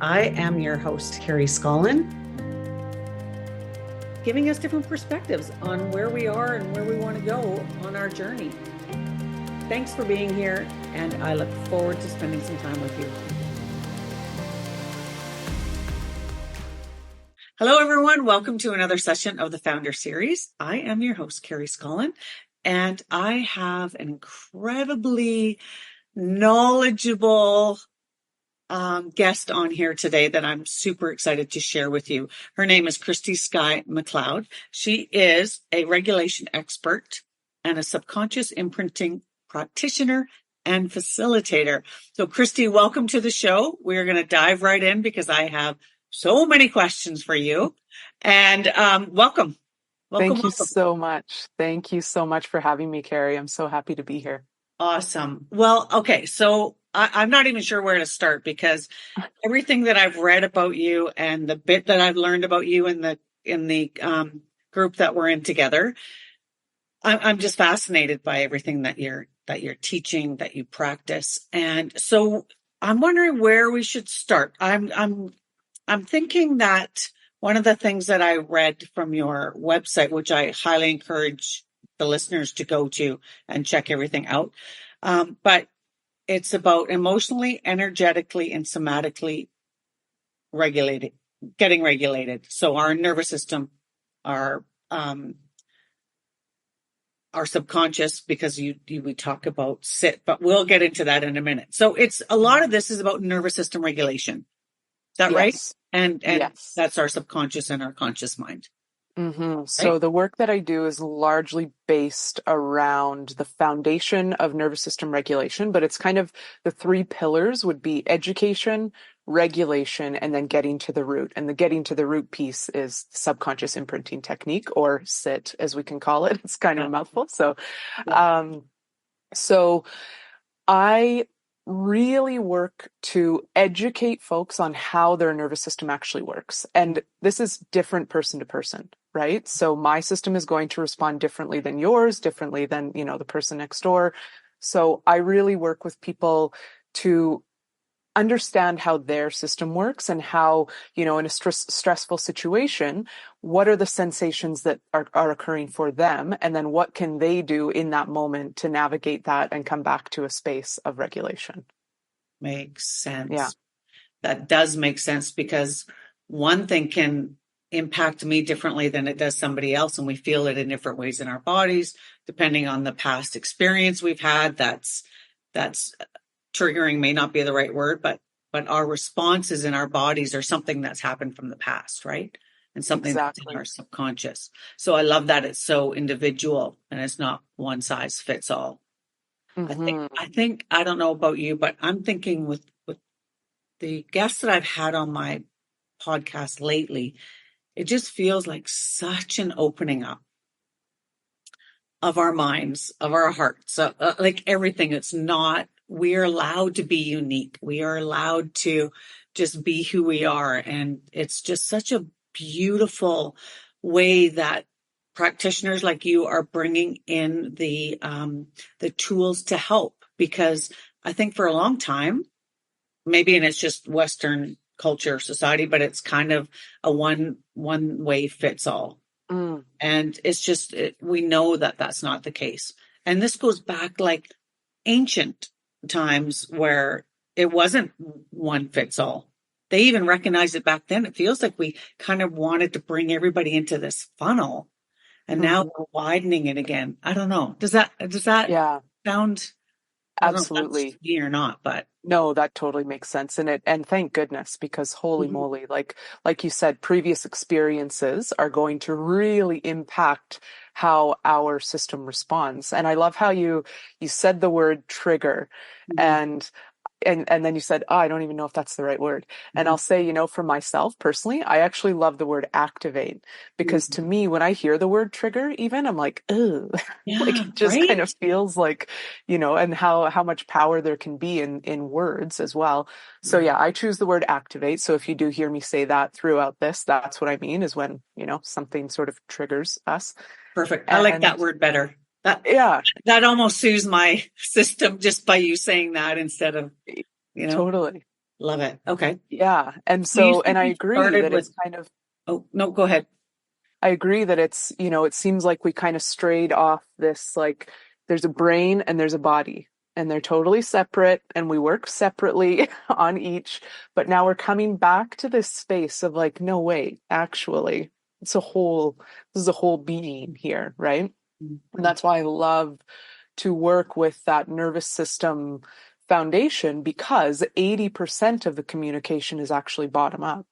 I am your host, Carrie Scollon, giving us different perspectives on where we are and where we want to go on our journey. Thanks for being here, and I look forward to spending some time with you. Hello, everyone. Welcome to another session of the Founder Series. I am your host, Carrie Scollon, and I have an incredibly knowledgeable guest on here today that I'm super excited to share with you. Her name is Kristi Skye McLeod. She is a regulation expert and a subconscious imprinting practitioner and facilitator. So Kristi, welcome to the show. We're going to dive right in because I have so many questions for you. And welcome. Thank you so much. Thank you so much for having me, Carrie. I'm so happy to be here. Awesome. Well, okay. So I'm not even sure where to start because everything that I've read about you and the bit that I've learned about you in the group that we're in together, I'm just fascinated by everything that you're teaching, that you practice. And so I'm wondering where we should start. I'm thinking that one of the things that I read from your website, which I highly encourage the listeners to go to and check everything out, but it's about emotionally, energetically, and somatically getting regulated. So our nervous system, our subconscious, because we talk about sit, but we'll get into that in a minute. So it's a lot of this is about nervous system regulation. Is that right? And yes. That's our subconscious and our conscious mind. Mm-hmm. Right? So the work that I do is largely based around the foundation of nervous system regulation, but it's kind of the three pillars would be education, regulation, and then getting to the root. And the getting to the root piece is subconscious imprinting technique, or SIT, as we can call it. It's kind of a mouthful. So, so I really work to educate folks on how their nervous system actually works. And this is different person to person, right? So my system is going to respond differently than yours, differently than, the person next door. So I really work with people to understand how their system works and how, in a stressful situation, what are the sensations that are occurring for them? And then what can they do in that moment to navigate that and come back to a space of regulation? Makes sense. Yeah. That does make sense because one thing can impact me differently than it does somebody else. And we feel it in different ways in our bodies, depending on the past experience we've had. That's triggering may not be the right word, but our responses in our bodies are something that's happened from the past, right? And something that's in our subconscious. So I love that it's so individual and it's not one size fits all. Mm-hmm. I think, I don't know about you, but I'm thinking with the guests that I've had on my podcast lately, it just feels like such an opening up of our minds, of our hearts, like everything. It's not, we're allowed to be unique. We are allowed to just be who we are. And it's just such a beautiful way that practitioners like you are bringing in the tools to help, because I think for a long time, maybe, and it's just Western culture, society, but it's kind of a one way fits all. And it's just, we know that that's not the case. And this goes back like ancient times where it wasn't one fits all. They even recognized it back then. It feels like we kind of wanted to bring everybody into this funnel, and now we're widening it again. I don't know. Does that sound? Absolutely. I don't know if that's me or not, but no, that totally makes sense. And thank goodness, because holy moly, like you said, previous experiences are going to really impact how our system responds. And I love how you said the word trigger, and then you said, I don't even know if that's the right word. And I'll say, for myself personally, I actually love the word activate, because to me, when I hear the word trigger, even I'm like, ugh, like it just kind of feels like, and how much power there can be in words as well. So yeah, I choose the word activate. So if you do hear me say that throughout this, that's what I mean, is when, something sort of triggers us. Perfect. I like that word better. That almost soothes my system just by you saying that instead of, Totally. Love it. Okay. Yeah. And So you so, said and I you agree started that with, it's kind of, oh, no, go ahead. I agree that it's, it seems like we kind of strayed off this, like, there's a brain and there's a body, and they're totally separate, and we work separately on each. But now we're coming back to this space of like, no, wait, actually, it's a whole, this is a whole being here, right? And Mhm. that's why I love to work with that nervous system foundation, because 80% of the communication is actually bottom up.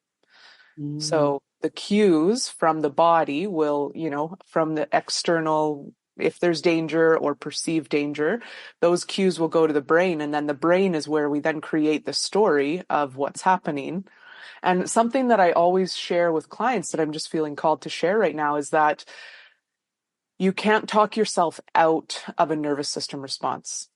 Mm, So the cues from the body will, from the external, if there's danger or perceived danger, those cues will go to the brain. And then the brain is where we then create the story of what's happening. And something that I always share with clients that I'm just feeling called to share right now is that you can't talk yourself out of a nervous system response.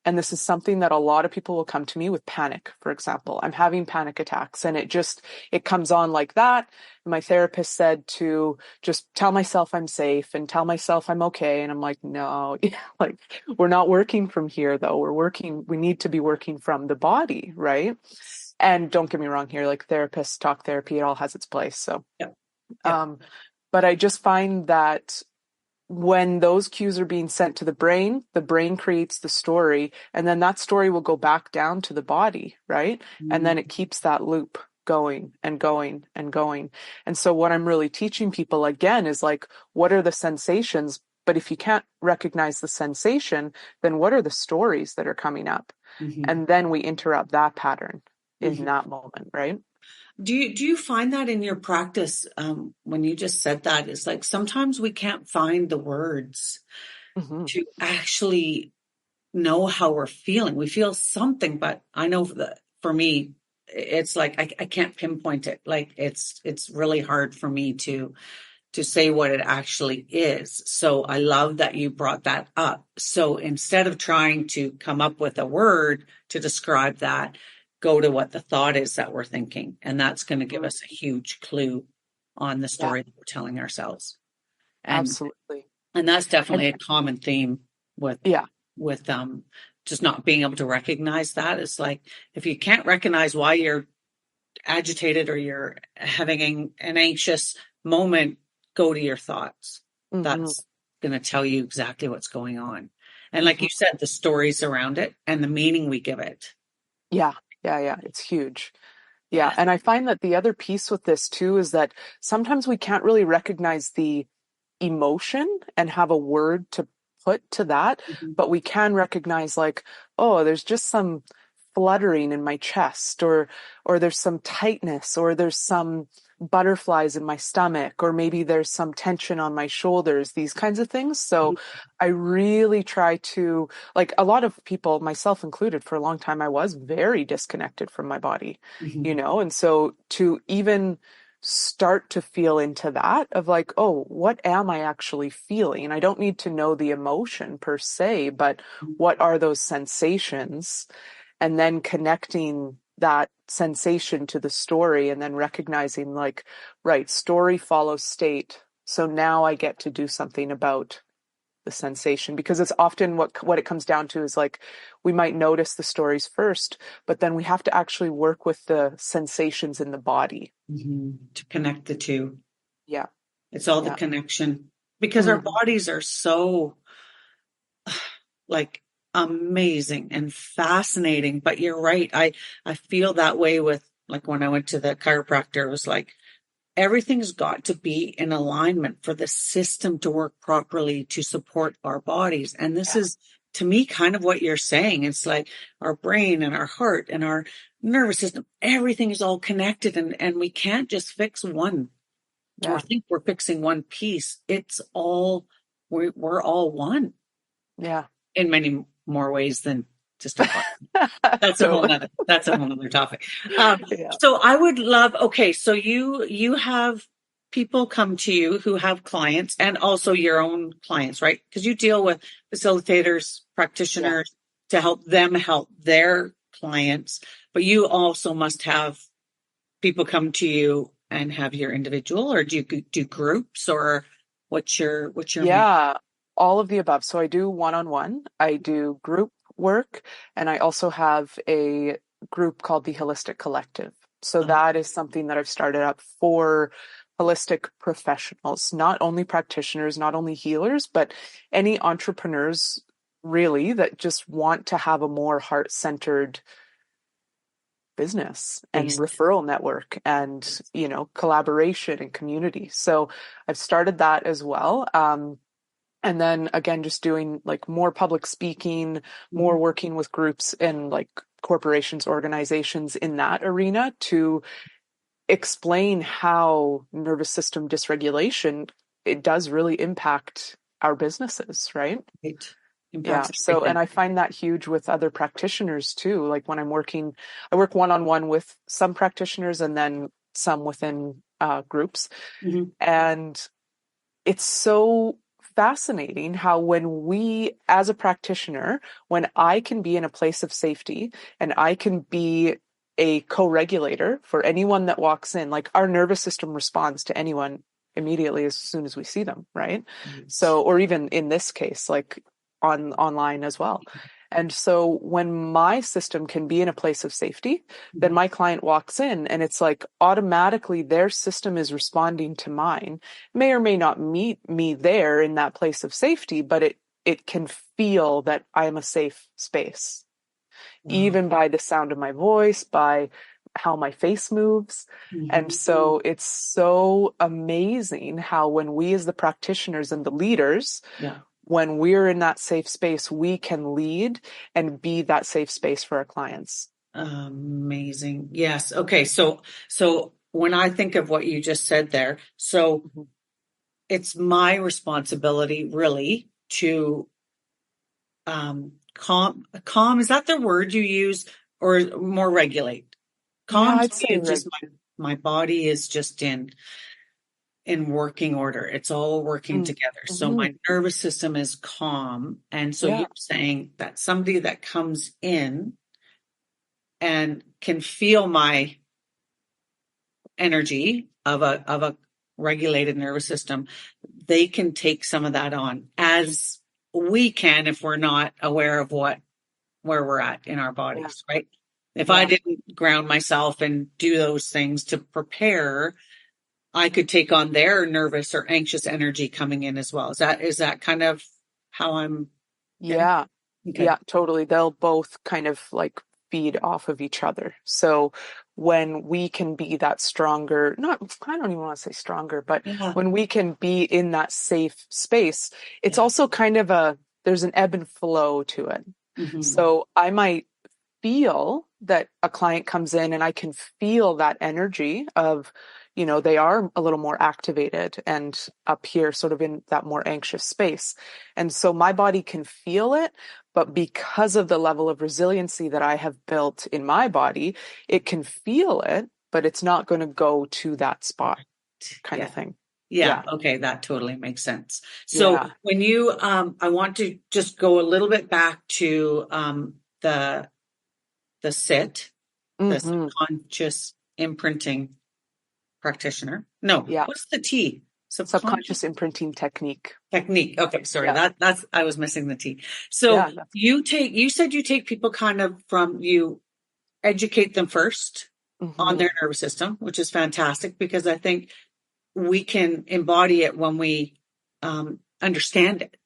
And this is something that a lot of people will come to me with panic, for example. I'm having panic attacks, and it comes on like that. My therapist said to just tell myself I'm safe and tell myself I'm okay. And I'm like, no, like we're not working from here though. We need to be working from the body, right? And don't get me wrong here, like therapists, talk therapy, it all has its place. So, yep. Yep. um, but I just find that when those cues are being sent to the brain creates the story, and then that story will go back down to the body, right? And Mm, then it keeps that loop going and going and going. And so what I'm really teaching people again is like, what are the sensations? But if you can't recognize the sensation, then what are the stories that are coming up? mhm, And then we interrupt that pattern in mhm. that moment, right? Do you find that in your practice, when you just said that, it's like sometimes we can't find the words Hmm. to actually know how we're feeling. We feel something, but I know that for me, it's like I can't pinpoint it. Like it's really hard for me to say what it actually is. So I love that you brought that up. So instead of trying to come up with a word to describe that, go to what the thought is that we're thinking. And that's going to give us a huge clue on the Yeah, story that we're telling ourselves. And absolutely. and that's And definitely a common theme with yeah, with just not being able to recognize that. It's like if you can't recognize why you're agitated or you're having an anxious moment, go to your thoughts. hmm That's going to tell you exactly what's going on. And like you hmm said, the stories around it and the meaning we give it. yeah, yeah. It's huge. Yeah. Yes. And I find that the other piece with this too is that sometimes we can't really recognize the emotion and have a word to put to that, Mhm. but we can recognize like, oh, there's just some fluttering in my chest, or there's some tightness, or there's some butterflies in my stomach, or maybe there's some tension on my shoulders, these kinds of things. So I really try to, like, a lot of people, myself included, for a long time I was very disconnected from my body, Mhm. and so to even start to feel into that of like, oh, what am I actually feeling? And I don't need to know the emotion per se, but what are those sensations? And then connecting that sensation to the story, and then recognizing like, right, story follows state. So now I get to do something about the sensation, because it's often what it comes down to is like we might notice the stories first, but then we have to actually work with the sensations in the body. Mhm. To connect the two. Yeah. It's all the Yeah. connection because our Hmm. bodies are so like amazing and fascinating. But you're right. I feel that way with like when I went to the chiropractor, it was like everything's got to be in alignment for the system to work properly to support our bodies. And this Yeah. is to me kind of what you're saying. It's like our brain and our heart and our nervous system, everything is all connected and we can't just fix one or Yeah. think we're fixing one piece. It's all we're all one Yeah. in many more ways than just our body. Totally. That's a whole nother topic. Um, Yeah. so I would love, okay, so you have people come to you who have clients and also your own clients, right? Because you deal with facilitators, Yeah. practitioners to help them help their clients, but you also must have people come to you and have your individual, or do you do groups, or what's your main? Yeah. All of the above. So I do one-on-one, I do group work, and I also have a group called the Holistic Collective. So Uh-huh. that is something that I've started up for holistic professionals, not only practitioners, not only healers, but any entrepreneurs really that just want to have a more heart-centered business and Based. referral network and, you know, collaboration and community. So I've started that as well. And then again, just doing like more public speaking, more Mhm. working with groups and like corporations, organizations in that arena to explain how nervous system dysregulation, it does really impact our businesses, right? It Yeah. impacts So, and everything. I find that huge with other practitioners too. Like when I'm working, I work one-on-one with some practitioners and then some within groups. Mhm. And it's so fascinating how when we, as a practitioner, when I can be in a place of safety and I can be a co-regulator for anyone that walks in, like our nervous system responds to anyone immediately as soon as we see them, right? Right. So, or even in this case, like online as well. And so when my system can be in a place of safety, then Mhm. my client walks in and it's like automatically their system is responding to mine. May or may not meet me there in that place of safety, but it can feel that I'm a safe space, Wow. even by the sound of my voice, by how my face moves. And Mhm. so it's so amazing how when we as the practitioners and the leaders, Yeah. when we're in that safe space, we can lead and be that safe space for our clients. Amazing. Yes. Okay. So when I think of what you just said there, so Mhm. it's my responsibility really to calm, is that the word you use, or more regulate? Yeah, Calm to I'd me say is just my body is just in working order. It's all working together. So my mm-hmm. nervous system is calm. And so Yeah, you're saying that somebody that comes in and can feel my energy of a regulated nervous system, they can take some of that on, as we can if we're not aware of where we're at in our yeah, bodies, right? If I yeah. didn't ground myself and do those things to prepare, I could take on their nervous or anxious energy coming in as well. Is that kind of how I'm getting? Yeah, Okay. yeah, totally. They'll both kind of like feed off of each other. So when we can be that stronger, not, I don't even want to say stronger, but Yeah. when we can be in that safe space, it's Yeah. also kind of there's an ebb and flow to it. Hmm. So I might feel that a client comes in and I can feel that energy of, you know, they are a little more activated and up here sort of in that more anxious space. And so my body can feel it, but because of the level of resiliency that I have built in my body, it can feel it, but it's not going to go to that spot kind Yeah. of thing. Yeah. Yeah. Okay. That totally makes sense. So Yeah. when you, I want to just go a little bit back to the the sit, the Hmm. subconscious imprinting practitioner. No, Yeah. what's the T? Subconscious Subconscious imprinting technique. technique. Okay, sorry. Yeah. That's I was missing the T. So Yeah. That's, you said you take people kind of from, you educate them first on hmm. their nervous system, which is fantastic because I think we can embody it when we understand it.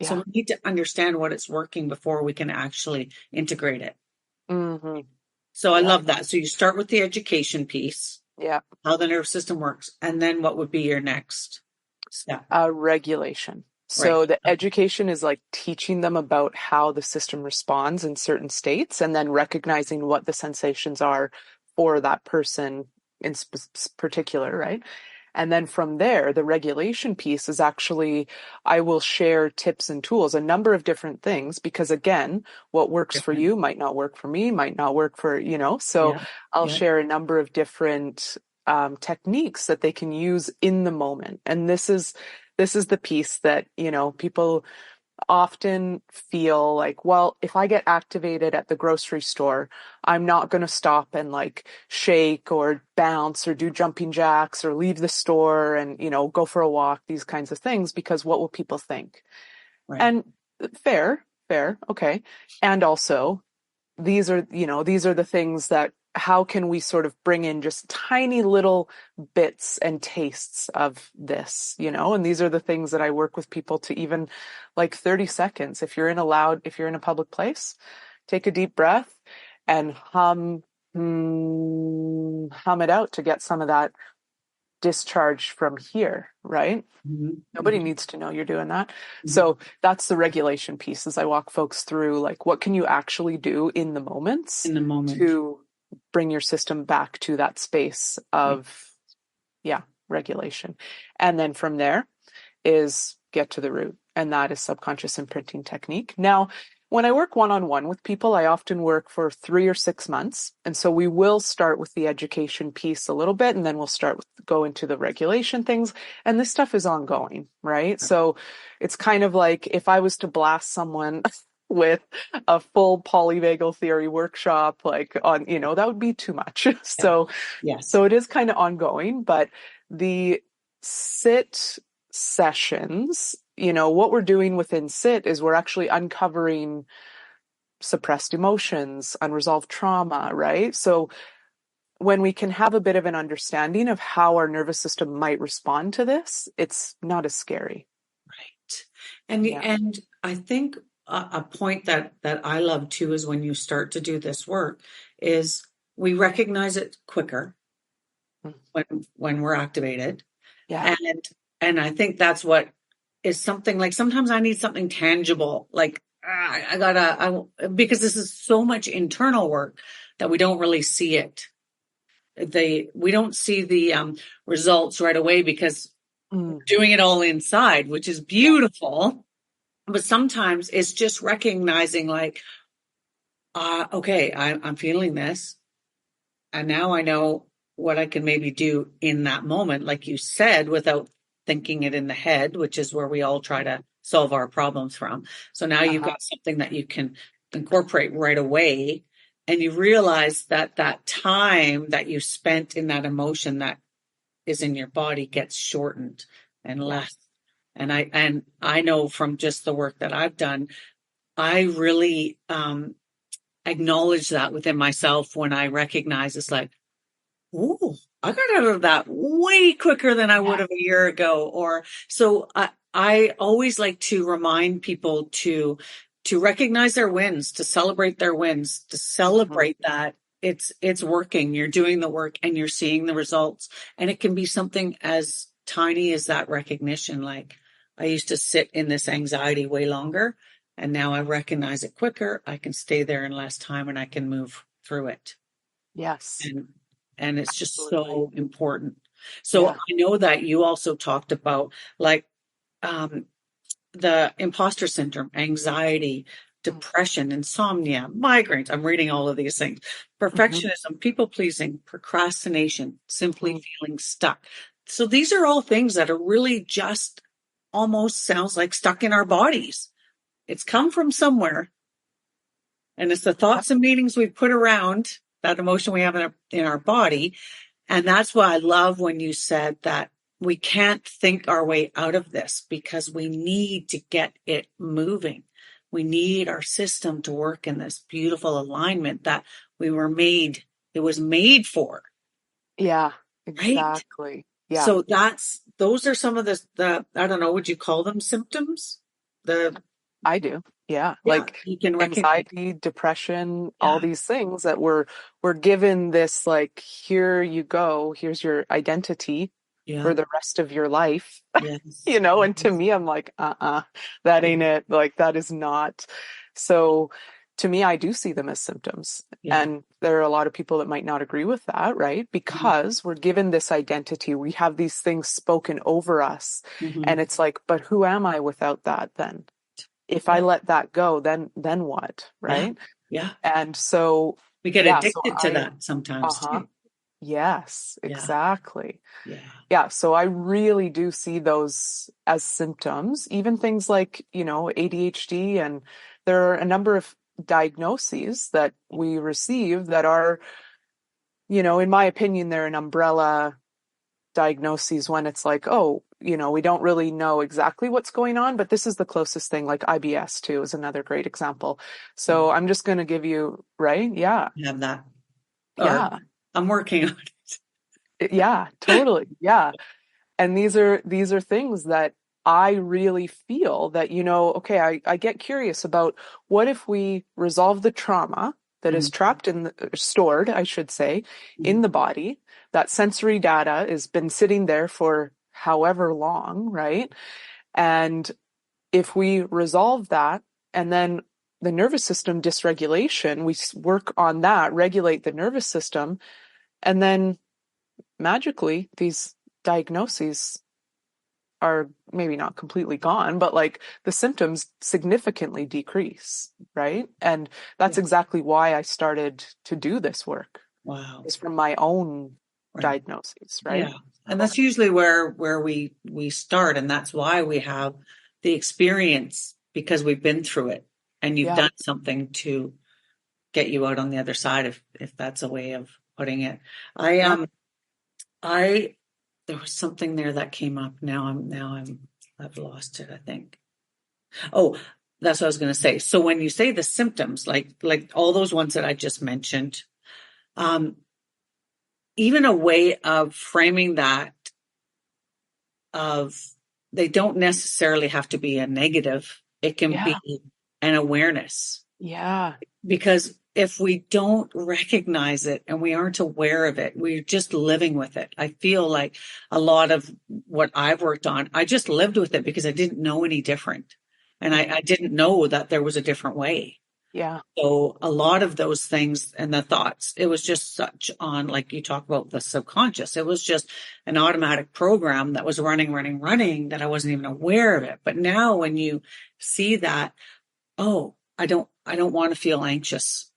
So Yeah. we need to understand what it's working before we can actually integrate it. Hmm. So I Yeah. love that. So you start with the education piece, Yeah. how the nervous system works, and then what would be your next step? Regulation. Right. So the education is like teaching them about how the system responds in certain states and then recognizing what the sensations are for that person in particular, right? And then from there, the regulation piece is actually, I will share tips and tools, a number of different things, because again, what works for Different. you might not work for me, might not work for, you know, so Yeah. I'll Yeah. share a number of different techniques that they can use in the moment. And this is the piece that, you know, people often feel like, well, if I get activated at the grocery store, I'm not going to stop and like shake or bounce or do jumping jacks or leave the store and, you know, go for a walk, these kinds of things, because what will people think? Right. And fair, okay. And also, these are, these are the things that, how can we sort of bring in just tiny little bits and tastes of this, and these are the things that I work with people to, even like 30 seconds. If you're in a public place, take a deep breath and hum it out to get some of that discharge from here, right? Nobody needs to know you're doing that. So that's the regulation piece, as I walk folks through, like, what can you actually do in the moments to bring your system back to that space of, regulation. And then from there is get to the root. And that is subconscious imprinting technique. Now, when I work one-on-one with people, I often work for 3 or 6 months. And so we will start with the education piece a little bit, and then we'll go into the regulation things. And this stuff is ongoing, right? So it's kind of like if I was to blast someone with a full polyvagal theory workshop, like on, that would be too much. So it is kind of ongoing, but the sit sessions, what we're doing within sit is we're actually uncovering suppressed emotions, unresolved trauma, right? So when we can have a bit of an understanding of how our nervous system might respond to this, it's not as scary. Right. And I think a point that I love too is when you start to do this work is we recognize it quicker when we're activated. Yeah. And I think that's what is something like, sometimes I need something tangible, like because this is so much internal work that we don't really see it. We don't see the results right away because we're doing it all inside, which is beautiful. But sometimes it's just recognizing like, okay, I'm feeling this. And now I know what I can maybe do in that moment, like you said, without thinking it in the head, which is where we all try to solve our problems from. So now you've got something that you can incorporate right away. And you realize that that time that you spent in that emotion that is in your body gets shortened and less. And I know from just the work that I've done, I really acknowledge that within myself when I recognize it's like, oh, I got out of that way quicker than I would have a year ago. Or so I always like to remind people to recognize their wins, to celebrate their wins, to celebrate that it's working. You're doing the work and you're seeing the results. And it can be something as tiny as that recognition. Like I used to sit in this anxiety way longer, and now I recognize it quicker. I can stay there in less time and I can move through it. Yes. And it's just so important. So I know that you also talked about like the imposter syndrome, anxiety, depression, insomnia, migraines. I'm reading all of these things. Perfectionism, people pleasing, procrastination, simply feeling stuck. So these are all things that are really just almost sounds like stuck in our bodies. It's come from somewhere. And it's the thoughts and meanings we put around that emotion we have in our body. And that's why I love when you said that we can't think our way out of this because we need to get it moving. We need our system to work in this beautiful alignment that it was made for. Yeah, exactly. Right? Yeah. So those are some of the, I don't know, would you call them symptoms? I do. Yeah. Like you can anxiety, depression, all these things that we're given this, like, here you go, here's your identity for the rest of your life. Yes. And to me, I'm like, that ain't it. Like, that is not. So to me, I do see them as symptoms. And there are a lot of people that might not agree with that, right? Because we're given this identity. We have these things spoken over us. And it's like, but who am I without that then? If I let that go, then what, right? Yeah. And so we get addicted to that sometimes too. Yes, exactly. Yeah. So I really do see those as symptoms, even things like, ADHD, and there are a number of diagnoses that we receive that are, in my opinion, they're an umbrella diagnoses when it's like, oh, we don't really know exactly what's going on, but this is the closest thing. Like IBS too is another great example. So I'm just going to give you, right? Yeah. Have that. Or Yeah. I'm working on it. Yeah, totally. Yeah. And these are things that I really feel that, okay, I get curious about what if we resolve the trauma that is Mhm. trapped stored, I should say, in the body. That sensory data has been sitting there for however long, right? And if we resolve that, and then the nervous system dysregulation, we work on that, regulate the nervous system, and then magically these diagnoses are maybe not completely gone, but like the symptoms significantly decrease, right? And that's Yeah. exactly why I started to do this work, Wow. is from my own Right. diagnoses, right? Yeah. And that's usually where we start, and that's why we have the experience, because we've been through it and you've Yeah. done something to get you out on the other side, if that's a way of putting it. I Yeah. I there was something there that came up. I've lost it, I think. Oh, that's what I was going to say. So when you say the symptoms, like all those ones that I just mentioned, um, even a way of framing that, of they don't necessarily have to be a negative. It can Yeah. be an awareness, Yeah. because if we don't recognize it and we aren't aware of it, we're just living with it. I feel like a lot of what I've worked on, I just lived with it because I didn't know any different. And I didn't know that there was a different way. Yeah. So a lot of those things and the thoughts, it was just such on, like you talk about the subconscious, it was just an automatic program that was running, that I wasn't even aware of it. But now when you see that, oh, I don't want to feel anxious,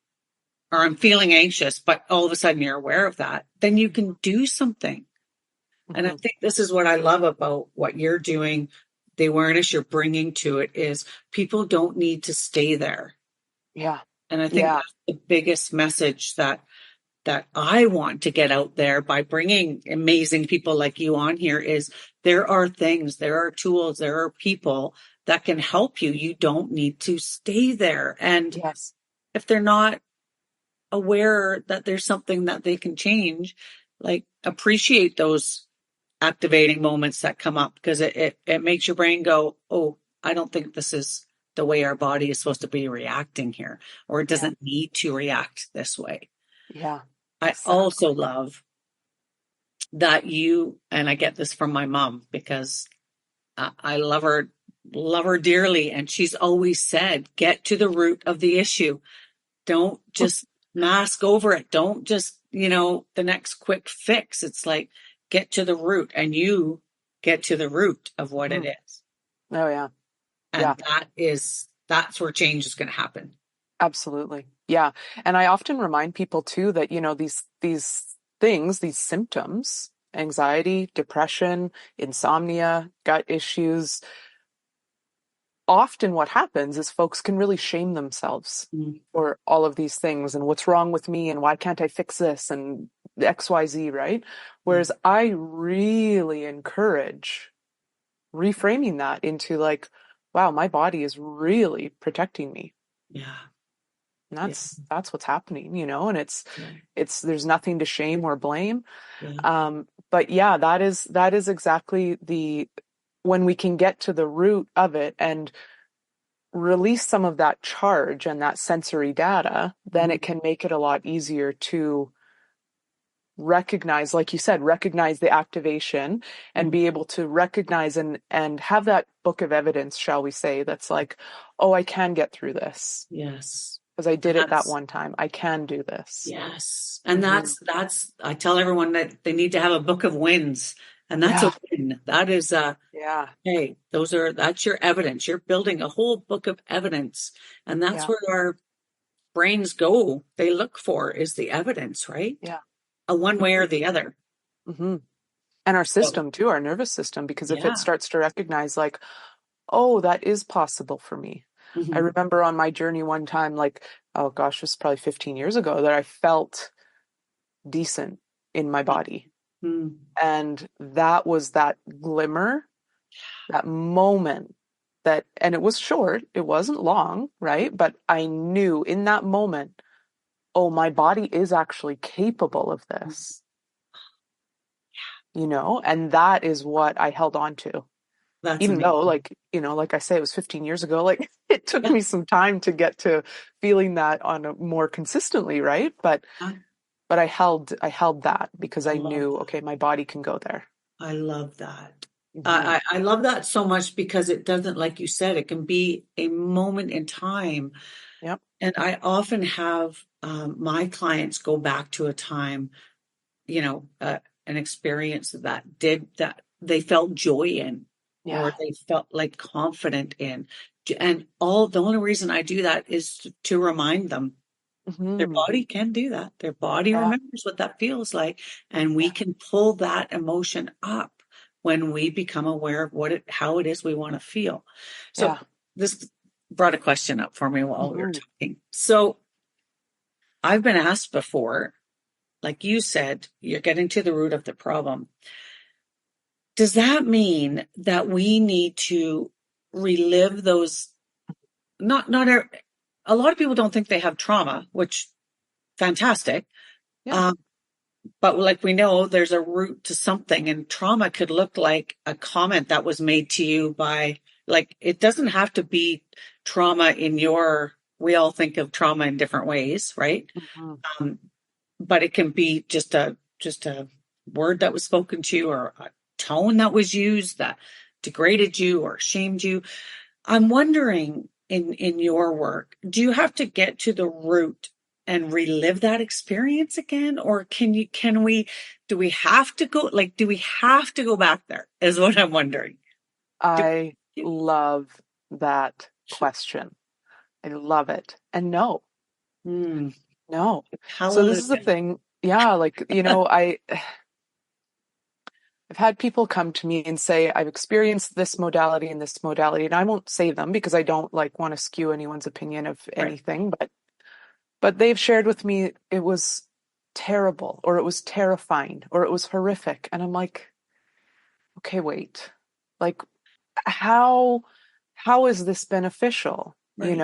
or I'm feeling anxious, but all of a sudden you're aware of that, then you can do something. And I Hmm. think this is what I love about what you're doing. The awareness you're bringing to it is people don't need to stay there. Yeah. And I think Yeah. that's the biggest message that I want to get out there by bringing amazing people like you on here is there are things, there are tools, there are people that can help you. You don't need to stay there. And Yes. if they're not aware that there's something that they can change, like appreciate those activating moments that come up, because it makes your brain go, oh, I don't think this is the way our body is supposed to be reacting here, or it Yeah. doesn't need to react this way. Yeah. I Exactly. also love that you, and I get this from my mom because I love her dearly. And she's always said, get to the root of the issue. Don't just mask over it. Don't just, the next quick fix. It's like, get to the root, and you get to the root of what it Mhm. is. Oh, yeah. Yeah. And that's where change is going to happen. Absolutely. Yeah. And I often remind people too that, these things, these symptoms, anxiety, depression, insomnia, gut issues, often what happens is folks can really shame themselves Mm. for all of these things and what's wrong with me and why can't I fix this and XYZ, right? Yeah. Whereas I really encourage reframing that into like, wow, my body is really protecting me. Yeah. And Yeah. that's what's happening, and Yeah. it's there's nothing to shame or blame. Yeah. But yeah, that is exactly when we can get to the root of it and release some of that charge and that sensory data, then Mhm. it can make it a lot easier to recognize, like you said, recognize the activation and Mhm. be able to recognize and have that book of evidence, shall we say, that's like, oh, I can get through this Yes. because I And did it that one time. I can do this. yes. And Hmm. that's, I tell everyone that they need to have a book of wins, and that's a Yeah. win. That is Yeah. hey, that's your evidence. You're building a whole book of evidence. And that's Yeah. where our brains go. They look for is the evidence, right? Yeah. A one way or the other. Hmm. And our So, system too, our nervous system, because if it yeah. starts to recognize like, oh, that is possible for me. I Mhm. remember on my journey one time, like, oh gosh, it was probably 15 years ago, that I felt decent in my body. Mhm. And that was that glimmer that moment and it was short, it wasn't long, right? But I knew in that moment, oh, my body is actually capable of this, and that is what I held on to. That's Even though, amazing. like, like I say, it was 15 years ago, like it took Yeah. me some time to get to feeling that on a more consistently, right? But I held that because I I love knew, that. okay, my body can go there. I love that. Hmm. I love that so much because it doesn't, like you said, it can be a moment in time. Yep. And I often have my clients go back to a time, an experience that they felt joy in, or Yeah. they felt like confident in. And the only reason I do that is to remind them their Hmm. body can do that. Their body Yeah. remembers what that feels like, and we Yeah. can pull that emotion up when we become aware of how it is we want to feel. So Yeah. this brought a question up for me while we were Hmm. talking. So I've been asked before, like you said, you're getting to the root of the problem. Does that mean that we need to relive those? Not a lot of people don't think they have trauma, which fantastic. Yeah. Um, But like we know, there's a root to something, and trauma could look like a comment that was made to you by, like, it doesn't have to be trauma we all think of trauma in different ways, right? Hmm. Um, but it can be just a word that was spoken to you, or a tone that was used that degraded you or shamed you. I'm wondering, in your work, do you have to get to the root and relive that experience again, or do we have to go back there, is what I'm wondering. Do I we? love that question. I love it. And no, Hmm. no. So this is the Hallelujah. thing. Yeah, like, I've had people come to me and say, I've experienced this modality and this modality, and I won't say them because I don't like want to skew anyone's opinion of Right. anything, but they've shared with me it was terrible, or it was terrifying, or it was horrific. And I'm like, okay, wait. Like, how is this beneficial? Right. And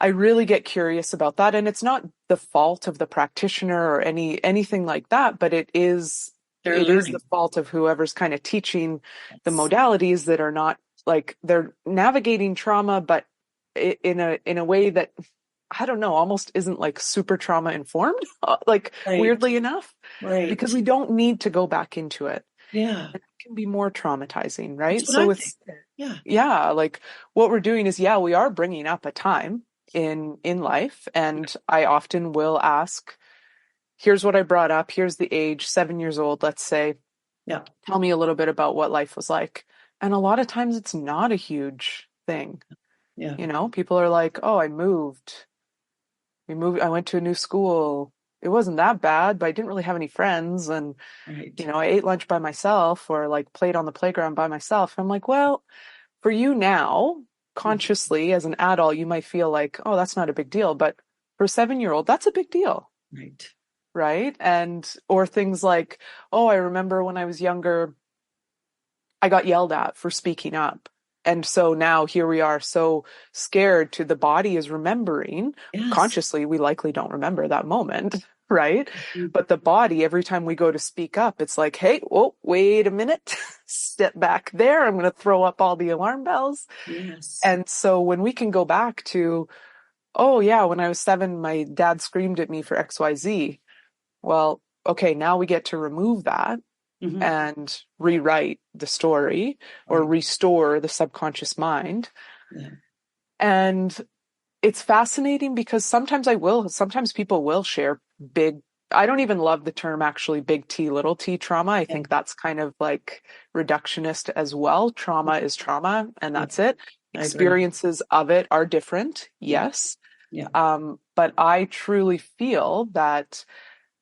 I really get curious about that. And it's not the fault of the practitioner or anything like that, but it is They're the learning. fault of whoever's kind of teaching the Yes. modalities that are not, like, they're navigating trauma, but in a way that, I don't know, almost isn't like super trauma informed, like, Right. weirdly enough, because Right. we don't need to go back into it. Yeah. It can be more traumatizing, That's right? what I So think. it's, Yeah. yeah, like, what we're doing is, yeah, we are bringing up a time in life, and I often will ask, here's what I brought up, here's the age, 7 years old, let's say, Yeah. tell me a little bit about what life was like. And a lot of times it's not a huge thing. Yeah. People are like, oh, I went to a new school, it wasn't that bad, but I didn't really have any friends, and Right. I ate lunch by myself, or like played on the playground by myself. I'm like, well, for you now, Mhm. consciously as an adult, you might feel like, oh, that's not a big deal. But for a 7-year old, that's a big deal, Right. right? Or things like, oh, I remember when I was younger, I got yelled at for speaking up. And so now here we are, so scared to the body is remembering. Yes. Consciously, we likely don't remember that moment, right? Mhm. But the body, every time we go to speak up, it's like, hey, whoa, wait a minute, step back there. I'm going to throw up all the alarm bells. Yes. And so when we can go back to, oh, yeah, when I was 7, my dad screamed at me for XYZ. Well, okay, now we get to remove that Hmm. and rewrite the story, or Right. restore the subconscious mind. Yeah. And it's fascinating because sometimes people will share big, I don't even love the term actually, big T, little t trauma. I Yeah. think that's kind of like reductionist as well. Trauma is trauma, and Yeah. that's it. I agree. Experiences of it are different, Yeah. yes. Yeah. But I truly feel that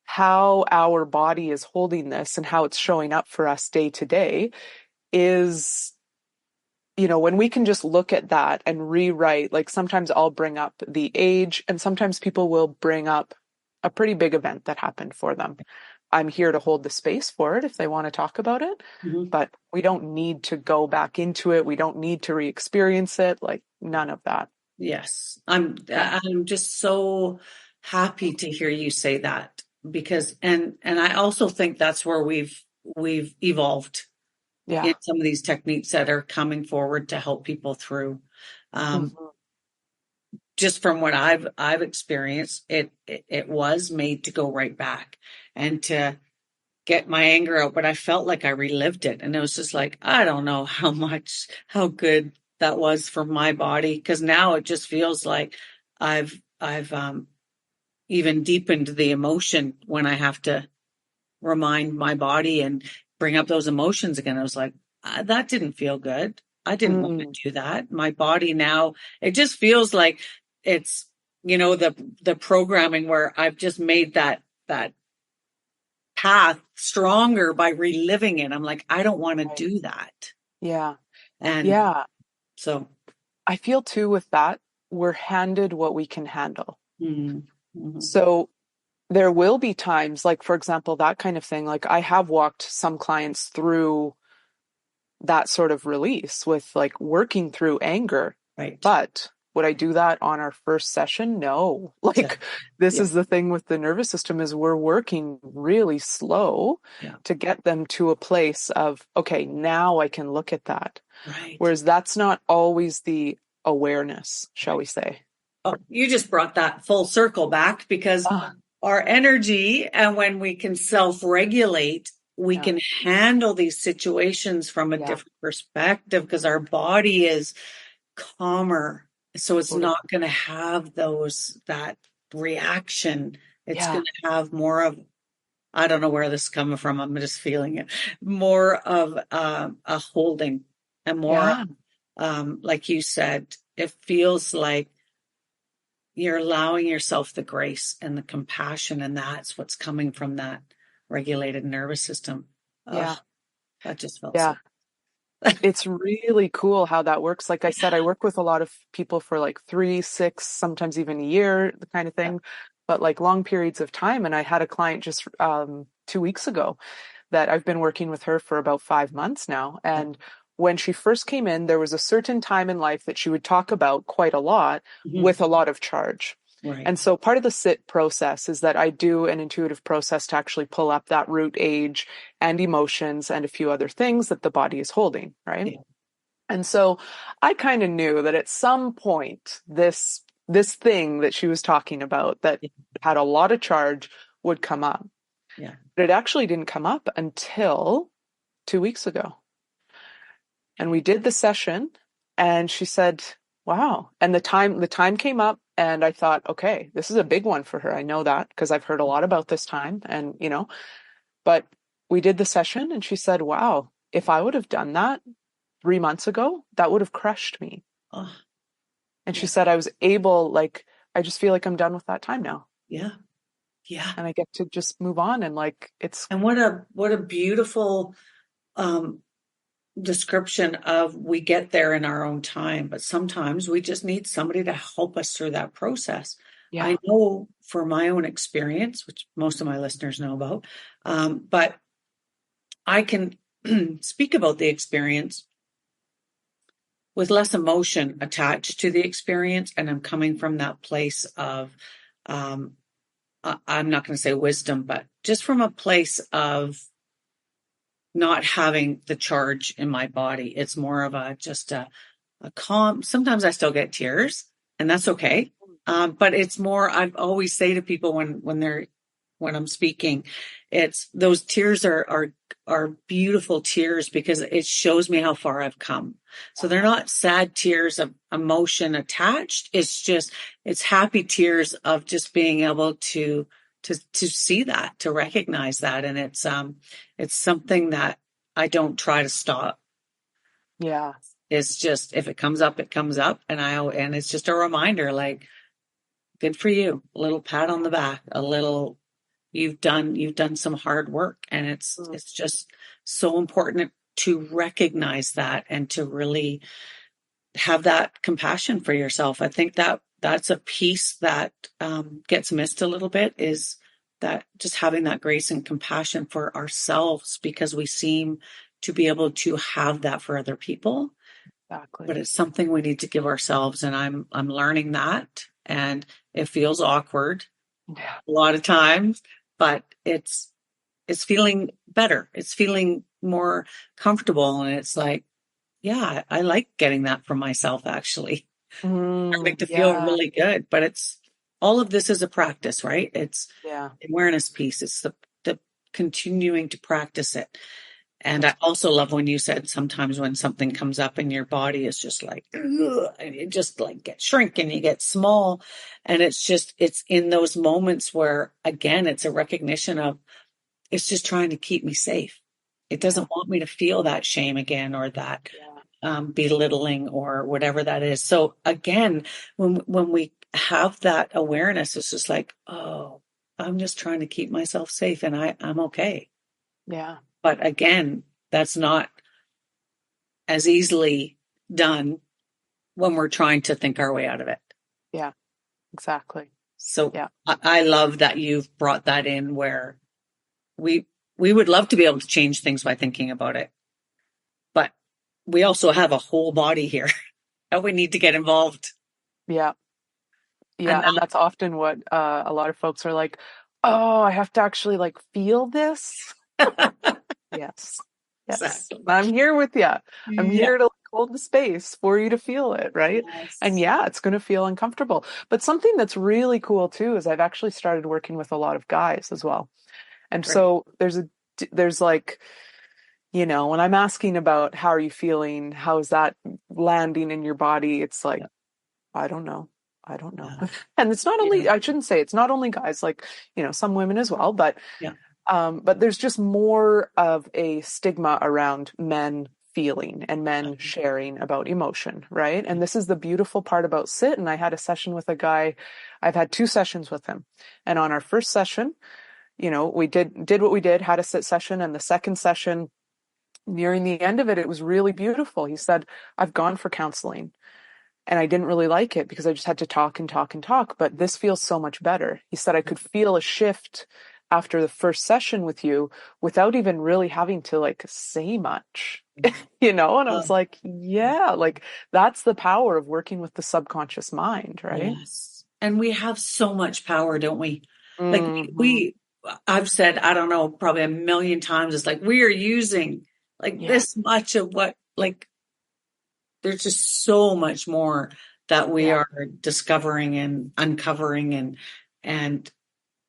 how our body is holding this and how it's showing up for us day to day is, when we can just look at that and rewrite, like, sometimes I'll bring up the age, and sometimes people will bring up a pretty big event that happened for them. I'm here to hold the space for it if they want to talk about it, but we don't need to go back into it. We don't need to re-experience it. Like none of that. Yes. I'm just so happy to hear you say that, because and I also think that's where we've evolved in some of these techniques that are coming forward to help people through. Just from what I've experienced, it was made to go right back and to get my anger out, but I felt like I relived it, and it was just like, I don't know how good that was for my body, because now it just feels like I've even deepened the emotion when I have to remind my body and bring up those emotions again. I was like, that didn't feel good. I didn't want to do that. My body now, it just feels like it's, the programming where I've just made that path stronger by reliving it. I'm like, I don't want to do that. Yeah. And so I feel too with that, we're handed what we can handle. So there will be times, like, for example, that kind of thing. Like, I have walked some clients through that sort of release with like working through anger. Right. But would I do that on our first session? No. Like, this is the thing with the nervous system, is we're working really slow to get them to a place of, okay, now I can look at that. Right. Whereas that's not always the awareness, shall we say. Oh, you just brought that full circle back, because our energy, and when we can self-regulate, we can handle these situations from a different perspective, because our body is calmer. So it's not going to have that reaction. It's going to have more of, I don't know where this is coming from. I'm just feeling it. More of a holding, and more, like you said, it feels like you're allowing yourself the grace and the compassion, and that's what's coming from that regulated nervous system. That just felt so. It's really cool how that works. Like I said, I work with a lot of people for like 3, 6, sometimes even a year, the kind of thing, but like long periods of time. And I had a client just 2 weeks ago that I've been working with her for about 5 months now. And when she first came in, there was a certain time in life that she would talk about quite a lot with a lot of charge. Right. And so part of the sit process is that I do an intuitive process to actually pull up that root age and emotions and a few other things that the body is holding, right? Yeah. And so I kind of knew that at some point this thing that she was talking about that had a lot of charge would come up. Yeah. But it actually didn't come up until 2 weeks ago. And we did the session, and she said, wow. And the time came up, and I thought, okay, this is a big one for her. I know that because I've heard a lot about this time, and but we did the session, and she said, wow, if I would have done that 3 months ago, that would have crushed me. And she said, I was able, like, I just feel like I'm done with that time now. Yeah. Yeah. And I get to just move on, and like, it's. And what a beautiful, description of, we get there in our own time, but sometimes we just need somebody to help us through that process. Yeah. I know for my own experience, which most of my listeners know about, but I can speak about the experience with less emotion attached to the experience, and I'm coming from that place of, I'm not going to say wisdom, but just from a place of not having the charge in my body. It's more of a calm. Sometimes I still get tears, and that's okay. But it's more, I always say to people when I'm speaking, it's those tears are beautiful tears, because it shows me how far I've come. So they're not sad tears of emotion attached. It's happy tears of just being able to see that, to recognize that. And it's something that I don't try to stop. Yeah. It's just, if it comes up, it comes up. And it's just a reminder, like, good for you. A little pat on the back, a little, you've done some hard work. And it's just so important to recognize that, and to really have that compassion for yourself. I think that that's a piece that gets missed a little bit, is that just having that grace and compassion for ourselves, because we seem to be able to have that for other people. Exactly. But it's something we need to give ourselves. And I'm learning that, and it feels awkward Yeah. a lot of times, but it's feeling better. It's feeling more comfortable. And it's like, yeah, I like getting that from myself, actually. Starting to feel Yeah. really good. But it's all of this is a practice, right? It's Yeah. awareness piece. It's the continuing to practice it. And I Yes. also love when you said sometimes when something comes up in your body, it's just like, ugh, and it just like gets shrink and you get small. And it's in those moments where, again, it's a recognition of, it's just trying to keep me safe. It doesn't want me to feel that shame again, or that belittling, or whatever that is. So again, when we have that awareness, it's just like, oh, I'm just trying to keep myself safe, and I'm okay. Yeah. But again, that's not as easily done when we're trying to think our way out of it. Yeah. Exactly. So Yeah. I love that you've brought that in, where we would love to be able to change things by thinking about it. But we also have a whole body here that we need to get involved. Yeah. Yeah. And And that's often what a lot of folks are like, oh, I have to actually like feel this. Yes. Yes. exactly. I'm here with you. I'm Yeah. here to like, hold the space for you to feel it, right? And Yes. yeah, it's going to feel uncomfortable. But something that's really cool too is I've actually started working with a lot of guys as well. And Right. so there's like, when I'm asking about how are you feeling, how is that landing in your body, it's like, Yeah. I don't know. I don't know. Yeah. And it's not Yeah. only, I shouldn't say it's not only guys, like, some women as well, Yeah. but there's just more of a stigma around men feeling and men sharing about emotion, right? And this is the beautiful part about sit. And I had a session with a guy, I've had 2 sessions with him. And on our first session, we did what we did, had a sit session. And the second session, nearing the end of it, it was really beautiful. He said, I've gone for counseling and I didn't really like it because I just had to talk and talk and talk, but this feels so much better. He said, I could feel a shift after the first session with you without even really having to like say much, and I was like, yeah, like that's the power of working with the subconscious mind, right? Yes. And we have so much power, don't we? Like Mm-hmm. I've said, I don't know, probably a million times, it's like we are using like Yeah. this much of what, like, there's just so much more that we Yeah. are discovering and uncovering. And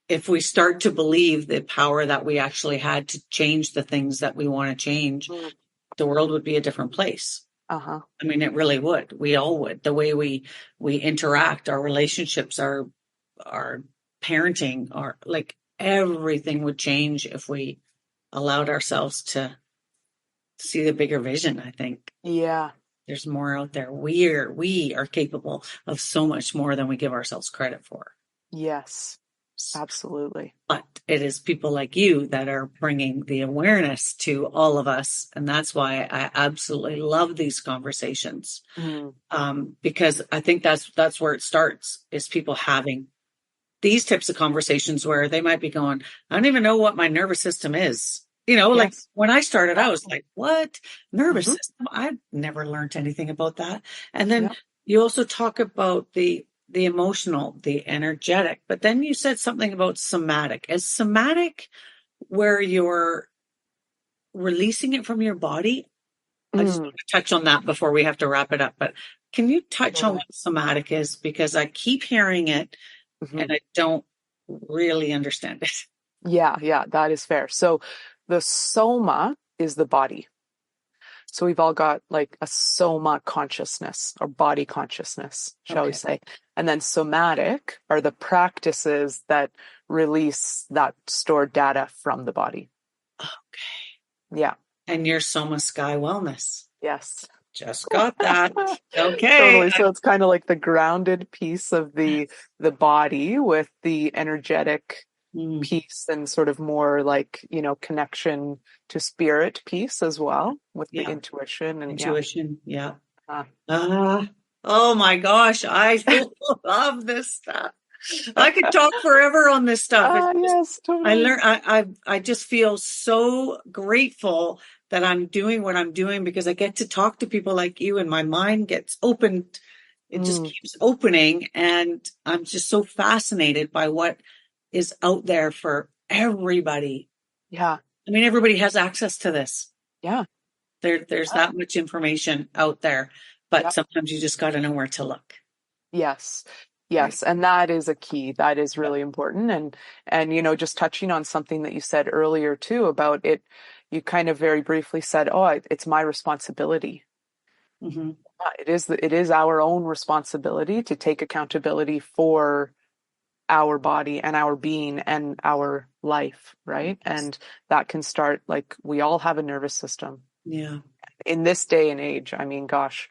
if we start to believe the power that we actually had to change the things that we want to change, Mm. the world would be a different place. Uh-huh. I mean, it really would. We all would. The way we interact, our relationships, our parenting, our, like, everything would change if we allowed ourselves to see the bigger vision. I think Yeah. there's more out there. We are capable of so much more than we give ourselves credit for. Yes. Absolutely. But it is people like you that are bringing the awareness to all of us. And that's why I absolutely love these conversations. Mm. Because I think that's where it starts, is people having these types of conversations where they might be going, I don't even know what my nervous system is. Like Yes. when I started, I was Exactly. like, what? Nervous Mm-hmm. system? I've never learned anything about that. And then Yeah. you also talk about the emotional, the energetic, but then you said something about somatic. Is somatic where you're releasing it from your body? I just Mm. want to touch on that before we have to wrap it up. But can you touch on Totally. what somatic is? Because I keep hearing it Mm-hmm. and I don't really understand it. Yeah, yeah, that is fair. So the soma is the body. So we've all got like a soma consciousness or body consciousness, shall we Okay. say. And then somatic are the practices that release that stored data from the body. Okay. Yeah. And your Soma Sky Wellness. Yes. Just got that. Okay. Totally. So it's kind of like the grounded piece of the body with the energetic Mm, piece and sort of more like, connection to spirit piece as well with the yeah. intuition and yeah. Intuition. Yeah. Uh, Ah. Oh my gosh, I love this stuff. I could talk forever on this stuff. It's Ah, just, yes, I totally. learn I just feel so grateful that I'm doing what I'm doing because I get to talk to people like you and my mind gets opened. It just Mm, keeps opening and I'm just so fascinated by what is out there for everybody. yeah, I mean, everybody has access to this. yeah, There's yeah, that much information out there, but yeah. sometimes you just got to know where to look. Yes. Right. Yes, and that is a key. That is really important. And just touching on something that you said earlier too about it, you kind of very briefly said, "Oh, it's my responsibility." Hmm. It is our own responsibility to take accountability for our body and our being and our life, right? And that can start like we all have a nervous system. Yeah. In this day and age, I mean, gosh,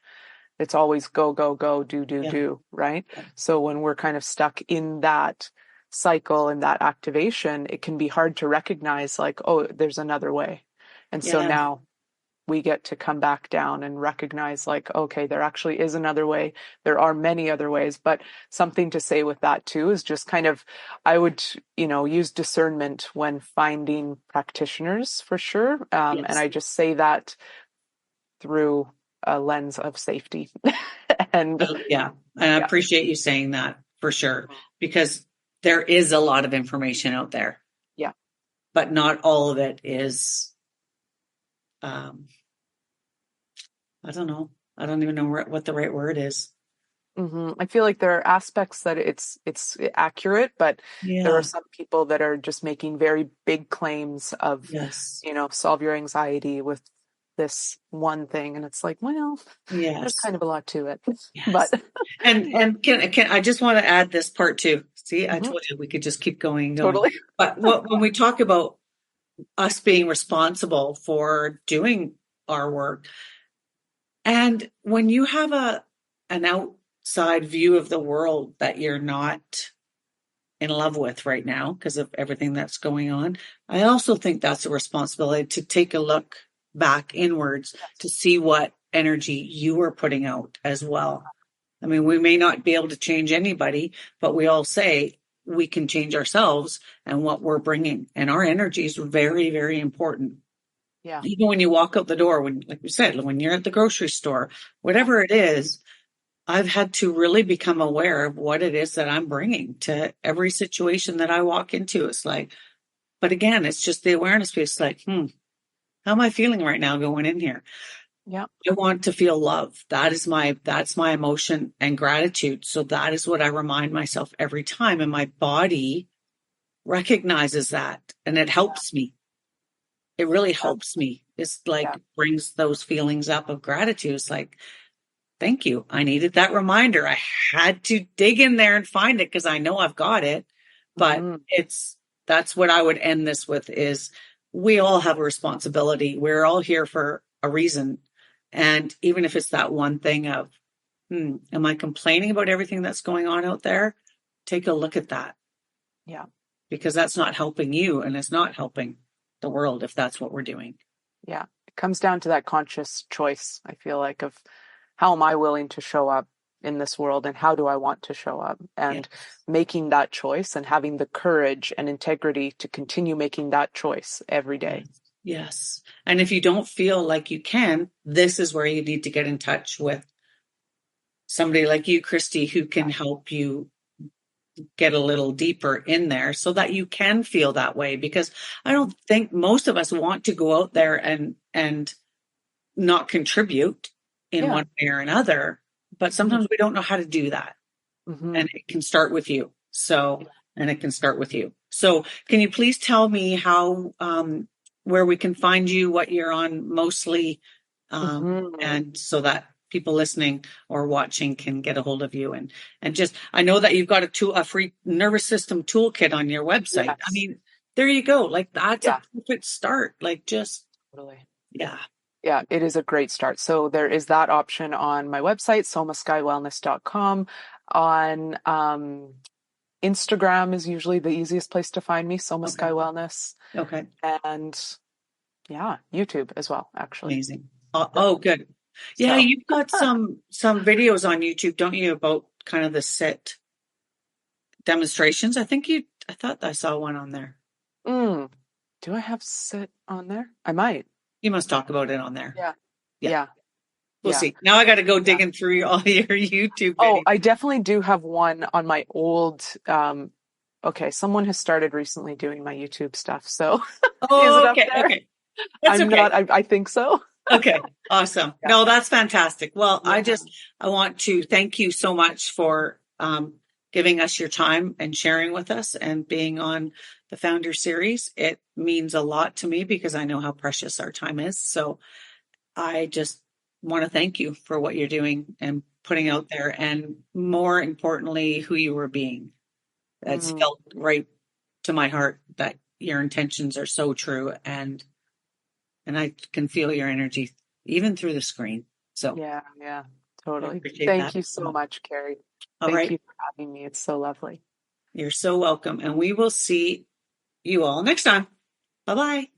it's always go, go, go, do, do, Yeah. do, right? So when we're kind of stuck in that cycle and that activation, it can be hard to recognize like, oh, there's another way. And so Yeah. now we get to come back down and recognize like, okay, there actually is another way. There are many other ways, but something to say with that too is just kind of, I would, use discernment when finding practitioners for sure. And Yes. I just say that through a lens of safety. And Yeah. And I yeah, appreciate you saying that for sure, because there is a lot of information out there, yeah. but not all of it is, um, I don't know. I don't even know what the right word is. I feel like there are aspects that it's accurate, but there are Yeah. some people that are just making very big claims of, Yes. solve your anxiety with this one thing, and it's like, well, there's Yes. kind of a lot to it. But Yes. And can I just want to add this part too. See, I Mhm, told you we could just keep going and going. totally. But when we talk about us being responsible for doing our work, and when you have an outside view of the world that you're not in love with right now because of everything that's going on, I also think that's a responsibility to take a look back inwards to Yes. see what energy you are putting out as well. I mean, we may not be able to change anybody, but we all say we can change ourselves and what we're bringing. And our energy is very, very important. Yeah. Even when you walk out the door, when, like we said, when you're at the grocery store, Yeah. whatever it is, I've had to really become aware of what it is that I'm bringing to every situation that I walk into. It's like, but again, it's just the awareness piece. Like, how am I feeling right now going in here? Yeah. I want to feel love. That's my emotion and gratitude. So that is what I remind myself every time. And my body recognizes that and it helps me. It really Yeah. helps me. It's Yeah. like brings those feelings up of gratitude. It's like, thank you. I needed that reminder. I had to dig in there and find it because I know I've got it. But Hmm. that's what I would end this with is we all have a responsibility. We're all here for a reason. And even if it's that one thing of, am I complaining about everything that's going on out there? Take a look at that Yeah. because that's not helping you and it's not helping the world if that's what we're doing. Yeah. It comes down to that conscious choice, I feel like, of how am I willing to show up in this world and how do I want to show up? Yeah. And making that choice and having the courage and integrity to continue making that choice every day. Yes. Yes. And if you don't feel like you can, this is where you need to get in touch with somebody like you, Kristi, who can help you get a little deeper in there so that you can feel that way. Because I don't think most of us want to go out there and not contribute in Yeah. one way or another. But Hmm. sometimes we don't know how to do that. Hmm. And it can start with you. So, and it can start with you. So, can you please tell me how, where we can find you, what you're on mostly, Hmm. and so that people listening or watching can get a hold of you and just, I know that you've got a free nervous system toolkit on your website. I Yes. mean, there you go. Like that's a Yeah. perfect start. Like just, Totally. yeah. Yeah, it is a great start. So there is that option on my website, somaskywellness.com. On Instagram is usually the easiest place to find me, Soma Okay. Sky Wellness. Okay. And yeah, YouTube as well, actually. Amazing. Oh, good. Yeah, So, you've got some videos on YouTube, don't you, about kind of the sit demonstrations? I thought I saw one on there. mm, do I have sit on there? I might. You must talk about it on there. Yeah. Yeah, Yeah. we'll Yeah. see. Now I got to go Yeah. digging through all your YouTube Oh, videos. I definitely do have one on my old, okay, someone has started recently doing my YouTube stuff. So is it Oh, up okay, there? okay. That's okay. I think so. Okay, awesome. Yeah. No, that's fantastic. Well, Yeah. I want to thank you so much for giving us your time and sharing with us and being on the Founder Series. It means a lot to me because I know how precious our time is. So I just want to thank you for what you're doing and putting out there, and more importantly, who you were being. That's Mm, felt right to my heart that your intentions are so true, and I can feel your energy even through the screen. So yeah. Yeah. I Totally. appreciate Thank that. you so much, Carrie. All Thank right. you for having me. It's so lovely. You're so welcome. And we will see you all next time. Bye bye.